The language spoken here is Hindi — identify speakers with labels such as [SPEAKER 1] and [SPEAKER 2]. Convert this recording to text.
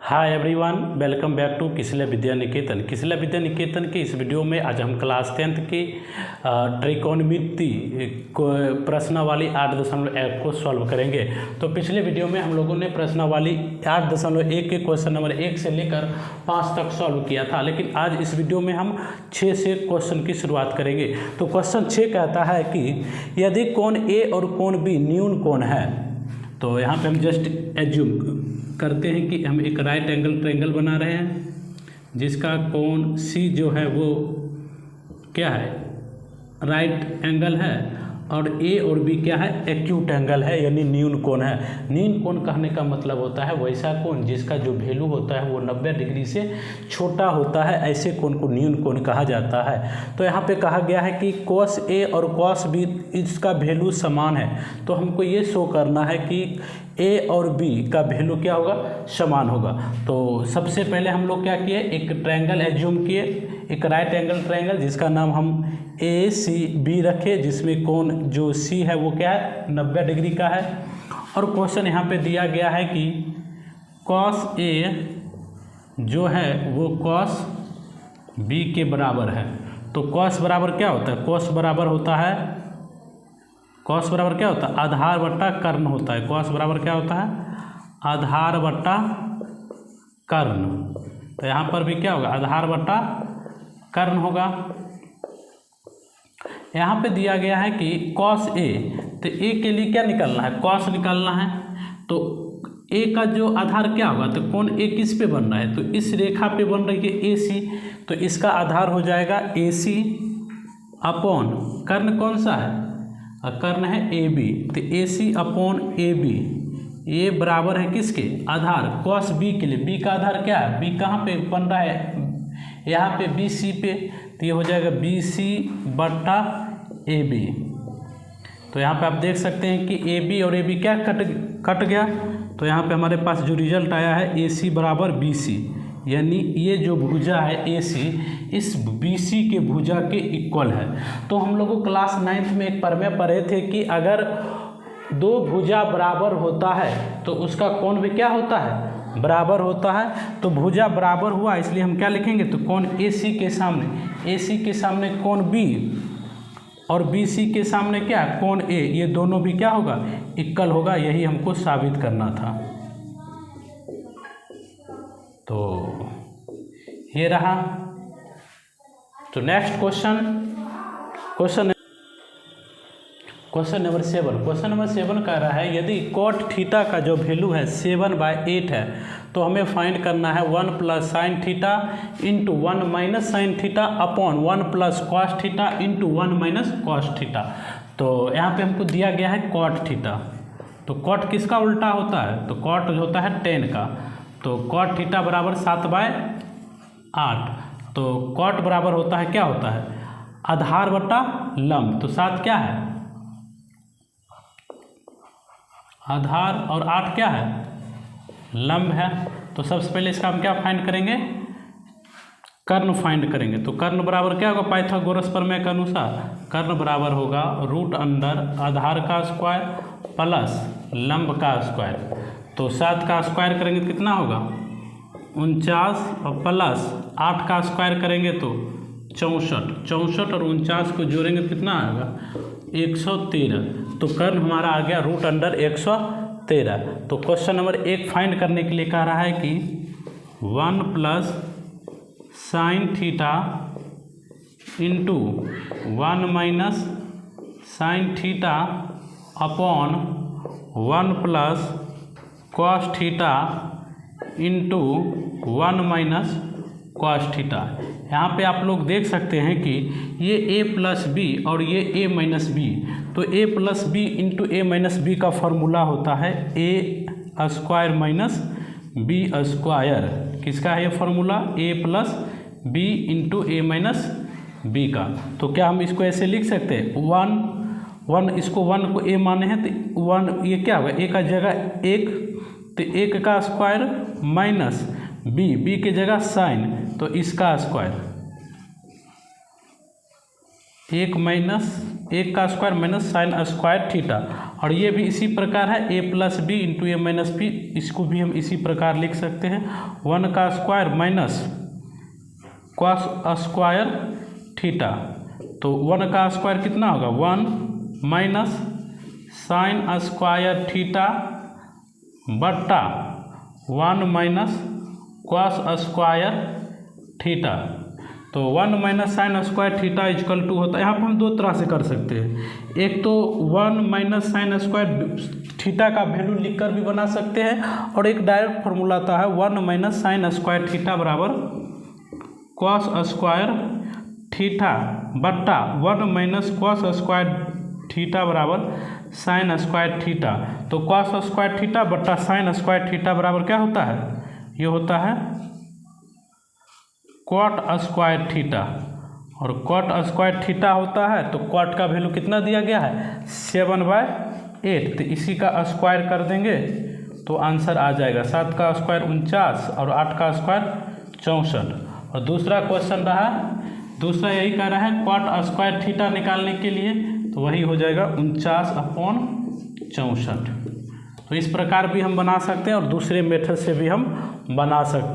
[SPEAKER 1] Hi everyone, welcome back to Kisla Vidya Niketan. Kisla Vidya Niketan के इस वीडियो में आज हम क्लास 10th की त्रिकोणमिति प्रश्नावली 8.1 को सॉल्व करेंगे। तो पिछले वीडियो में हम लोगों ने प्रश्नावली 8.1 के क्वेश्चन नंबर 1 से लेकर 5 तक सॉल्व किया था, लेकिन आज इस वीडियो में हम 6 से क्वेश्चन की शुरुआत करेंगे। तो क्वेश्चन 6 कहता है कि यदि कोण ए और कोण बी न्यून कोण है, तो यहाँ पे हम जस्ट एज्यूम करते हैं कि हम एक राइट एंगल ट्रायंगल बना रहे हैं जिसका कोण सी जो है वो क्या है, राइट एंगल है, और ए और बी क्या है, एक्यूट एंगल है, यानी न्यून कोण है। न्यून कोण कहने का मतलब होता है वैसा कोण जिसका जो वैल्यू होता है वो 90 डिग्री से छोटा होता है, ऐसे कोण को न्यून कोण कहा जाता है। तो यहाँ पे कहा गया है कि cos ए और cos बी इसका वैल्यू समान है, तो हमको ये शो करना है कि ए और बी का वैल्यू क्या होगा, समान होगा। तो सबसे पहले हम लोग क्या किए, एक ट्रायंगल एज्यूम किए, एक राइट एंगल ट्रायंगल जिसका नाम हम ए सी बी रखे, जिसमें कोण जो सी है वो क्या है, 90 डिग्री का है। और क्वेश्चन यहाँ पे दिया गया है कि cos ए जो है वो cos बी के बराबर है। तो cos बराबर क्या होता है, cos बराबर होता है, cos बराबर क्या होता है, आधार बट्टा कर्ण होता है। cos बराबर क्या होता है, आधार बट्टा कर्ण। तो यहाँ पर भी क्या होगा, आधार बट्टा कर्ण होगा। यहाँ पे दिया गया है कि cos ए, तो ए के लिए क्या निकालना है, cos निकालना है। तो ए का जो आधार क्या होगा, तो कोण ए किस पे बन रहा है, तो इस रेखा पे बन रही है ए सी, तो इसका आधार हो जाएगा ए सी अपॉन कर्ण कौन सा है, कर्ण है ए बी, तो ए सी अपॉन ए बी, ये बराबर है किसके, आधार cos बी के लिए। बी का आधार क्या है, बी कहाँ पे बन रहा है, यहाँ पे बी सी पे, तो ये हो जाएगा बी सी बट्टा ए बी। तो यहाँ पे आप देख सकते हैं कि ए बी और ए बी क्या कट गया। तो यहाँ पे हमारे पास जो रिजल्ट आया है ए सी बराबर बी सी, यानी ये जो भुजा है ए सी इस बी सी के भुजा के इक्वल है। तो हम लोगों क्लास 9th में एक प्रमेय पढ़े थे कि अगर दो भुजा बराबर होता है तो उसका कोण भी क्या होता है, बराबर होता है। तो भुजा बराबर हुआ, इसलिए हम क्या लिखेंगे, तो कोण ए सी के सामने कोण बी और बी सी के सामने क्या, कोण ए, ये दोनों भी क्या होगा, इक्वल होगा। यही हमको साबित करना था। तो ये रहा। तो next question number 7। Question number 7 कह रहा है यदि cot थीटा का जो वैल्यू है 7/8 है, तो हमें फाइंड करना है 1 + sin theta into 1 - sin theta upon 1 + cos theta into 1 - cos theta. तो यहाँ पे हमको दिया गया है cot थीटा। तो cot किसका उल्टा होता है, तो cot होता है tan का। तो cot थीटा बराबर 7/8। तो cot बराबर होता है, क्या होता है, आधार बट्टा लंब। तो 7 क्या है, आधार, और 8 क्या है, लंब है। तो सबसे पहले इसका हम क्या फाइंड करेंगे, कर्ण फाइंड करेंगे। तो कर्ण बराबर क्या होगा, पाइथागोरस प्रमेय के अनुसार कर्ण बराबर होगा √अंडर आधार का स्क्वायर प्लस लंब का स्क्वायर। तो 7 का स्क्वायर करेंगे तो कितना होगा, 49, और प्लस 8 का स्क्वायर करेंगे तो 64 और 49 को जोड़ेंगे तो कितना आएगा, 113। तो कर्ण हमारा आ गया √113। तो क्वेश्चन नंबर 1 फाइंड करने के लिए कह रहा है कि 1 + sin theta into 1 - sin theta upon 1 + cos theta into 1 - cos theta. यहाँ पे आप लोग देख सकते हैं कि ये a + b और ये a - b, तो a + b into a - b का फॉर्मूला होता है a² - b²। किसका है ये formula, a + b into a - b का। तो क्या हम इसको ऐसे लिख सकते हैं, 1 इसको 1 को a माने हैं, तो 1 ये क्या होगा, a का जगह 1, तो 1 का स्क्वायर माइनस b की जगह साइन, तो इसका स्क्वायर 1 का square minus sine square theta, और ये भी इसी प्रकार है a plus B into A minus B, इसको भी हम इसी प्रकार लिख सकते हैं 1 का square minus cos square theta. तो 1 का स्क्वायर कितना होगा 1 माइनस साइन स्क्वायर थीटा बट्टा 1 माइनस कॉस स्क्वायर थीटा। तो 1 minus sine square theta equal to होता है, यहाँ पर हम दो तरह से कर सकते हैं। एक तो 1 माइनस साइन स्क्वायर थीटा का वैल्यू लिखकर भी बना सकते हैं, और एक डायरेक्ट फार्मूला आता है 1 माइनस साइन स्क्वायर थीटा बराबर कॉस स्क्वायर थीटा बट्टा 1 माइनस कॉस स्क्वायर थीटा बराबर साइन स्क्वायर थीटा। तो कॉस स्क्वायर थीटा बट्टा साइन स्क्वायर थीटा बराबर क्या होता है, ये होता है कॉट स्क्वायर थीटा। और कॉट स्क्वायर थीटा होता है तो कॉट का वैल्यू कितना दिया गया है 7/8, तो इसी का स्क्वायर कर देंगे तो आंसर आ जाएगा 7 का स्क्वायर 49 और 8 का स्क्वायर 64। और दूसरा क्वेश्चन रहा, दूसरा यही कह रहा है कॉट स्क्वायर थीटा निकालने के लिए, तो वही हो जाएगा 49/64। तो इस प्रकार भी हम बना सकते हैं और दूसरे मेथड से भी हम बना सकते हैं।